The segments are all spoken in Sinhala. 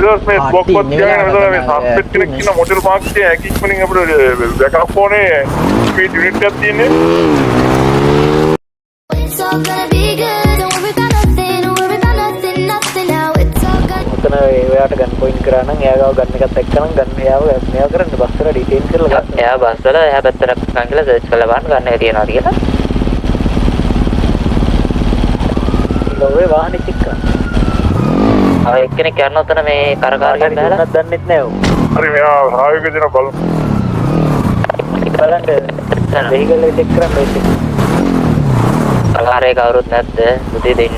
ඔෆිසර්ස් මේ බොක්වත් තියාගෙන ඉඳලා මේ සස්පෙක්ට් කෙනෙක් ඉන්න මොඩල් මාක් එකේ හැකික්මනින් අපිට බෑකප් ඕනේ ස්පීඩ් යුනිට් එකක් තියෙන්නේ. ඔතන එයාට ගන් පොයින්ට් කරා නම් එයාගාව ගන්න එකත් එක්කනම් ගන්න එයාව මේවා කරන්න බස් වල ඩිටේල් කරලා ගන්න. එයා බස් වල එයා පැත්තට ගන්න කියලා සර්ච් කරලා බලන්න ගන්න එක තියනවා කියලා. ලෝවේ වාහනේ චෙක් කරන්න. ආ එක්කෙනෙක් යනවා උතන මේ කරකාරකම් දාලා දන්නෙත් නෑ ඔව්. හරි මෙයා හායුක දෙන බලමු. බලන්න වෙහිකල් එක චෙක් කරන්න ඕනේ. කරකාරේ කවුරුත් නැද්ද? මුදේ දෙන්න.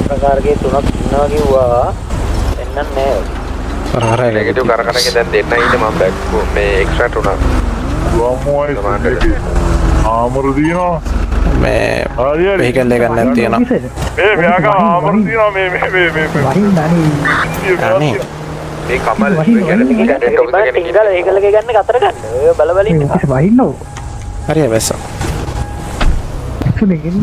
කරකාරගේ තුනක් ඉන්නවා කිව්වා. එන්නත් නෑ. කරකාරේ නෙගටිව් කරකාරගේ දැන් දෙන්න ඉන්න මම බැක් මේ එක්ස්ට්‍රාට් උනා. ගොම්මෝයි ආමරු දිනවා. මේ වෙහිකල් එක ගන්න තියෙනවා. මේ මෙයාගේ ආමරු දිනවා මේ අනේ මේ කමල් ඉඳලා වෙහිකල් එක ගන්න කතර ගන්න. ඔය බල බල ඉන්න. වහින්නෝ. හරිය වැස්සා. සුනිකින්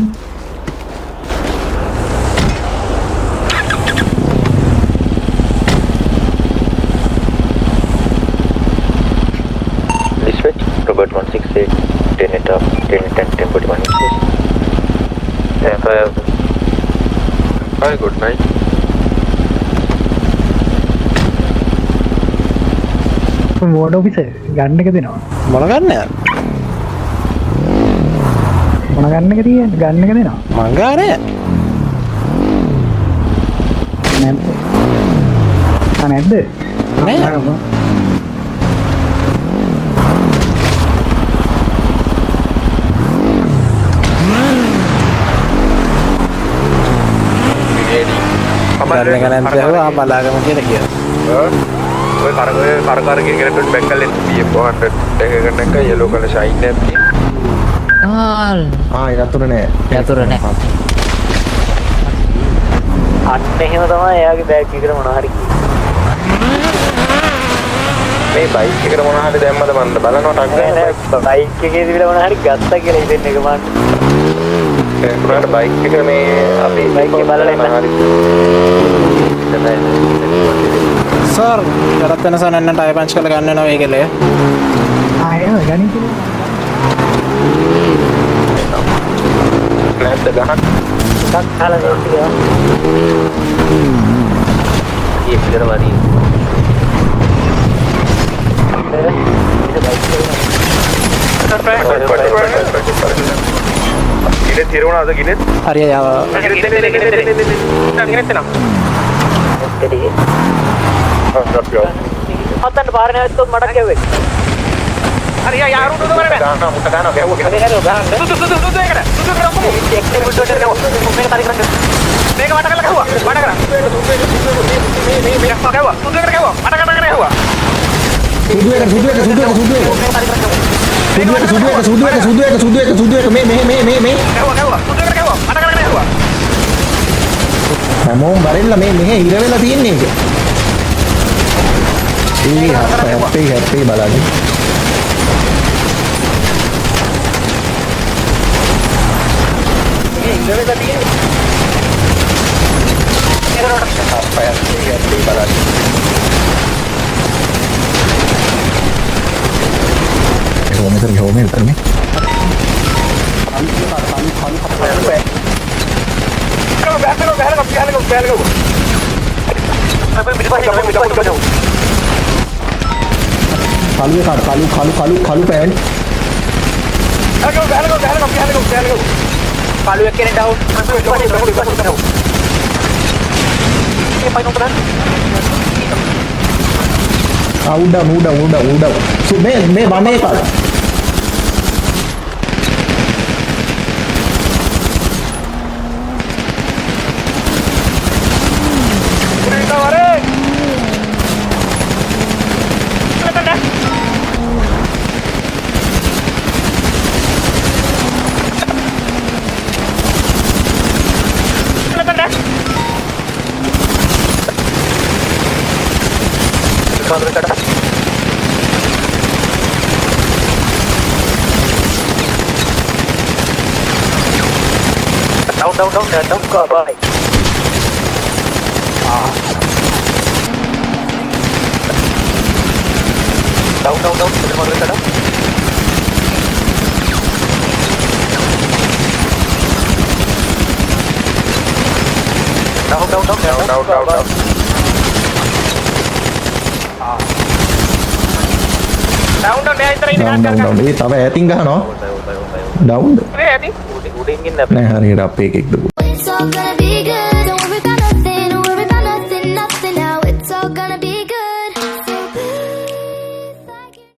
Dispatch, Robert 168, 10 it up, 10 41 inches. Hi, good night. Word officer ගන්න එක දෙනවා. මොන ගන්නද? මොන ගන්න එක තියෙන්නේ? ගන්න එක දෙනවා. මං ගානේ. නැද්ද? නැද්ද? නෑ. කරන එක නැන්ද ඇහුවා බලාගම කියලා කියනවා. ඔය කරකාරගේ කෙනෙක්ට බැක් කලින් PM400 එක ගන්න එක yellow color shine එකක් තියෙනවා. යතුරු නෑ. යතුරු නෑ. අන්න එහෙම තමයි එයාගේ බෑග් එකට මොනවා හරි මේ බයික් එකට මොනවා හරි දැම්මද මන්ද බලනවා ටක් ගාලා. බයික් එකේ තිබිලා මොනවා හරි ගත්තා කියලා හිතෙන එක මන්. ඒකට බයික් එක මේ අපි බයික් එක බලලා එන්න. සර් කරත් වෙන සනන්න ටයර් පන්ච් කරලා ගන්න වෙනවා වෙහිකල් එක. ආයෙ ගණන් කියලා. නැද්ද ගහක්? එකක් කාලා දෙන්නවා. ඒක විතර වරි. ඉනේ තිරුණාද කිනේ? හරිය යාව. අතන පාර නැවතුත් මඩක් ගැව්වේ. හරි යා රුඩු දමරේ. ගහනවා මුට ගහනවා ගැහුවා. මේක හරි ගහන්න. සුදු ඒකට. සුදු කරමු. එක්ක මුට්ටුවට ගමු. මේක තරි කරන්න. මේක වට කරලා ගැහුවා. වට කරා. මේ ගැහුවා. සුදු එකට ගැහුවා. වට කරගෙන ගැහුවා. සුදු එක මේ ගැහුවා. සුදු එකට ගැහුවා. වට කරගෙන ගැහුවා. හැමෝම බරෙල්ල මේ මෙහෙ ඉර වෙලා තියන්නේ ඒක. හැප්පි බලන්න. මේ ඉඳලා තියෙන්නේ. හැප්පි බලන්න. හෝමෙතර මේ. කලු පෑන්. කාලු එක්කෙනෙක් ඩවුන්. මේ පයින් උඩ උඩ. මේ වනේ පාර. Down, go, bye. Down. Down ඒ තව ඈතින් ගහනවා ඩවුන්ද උඩින් ඉන්න නෑ හරියට අපේ එකෙක්ද It's all gonna be good.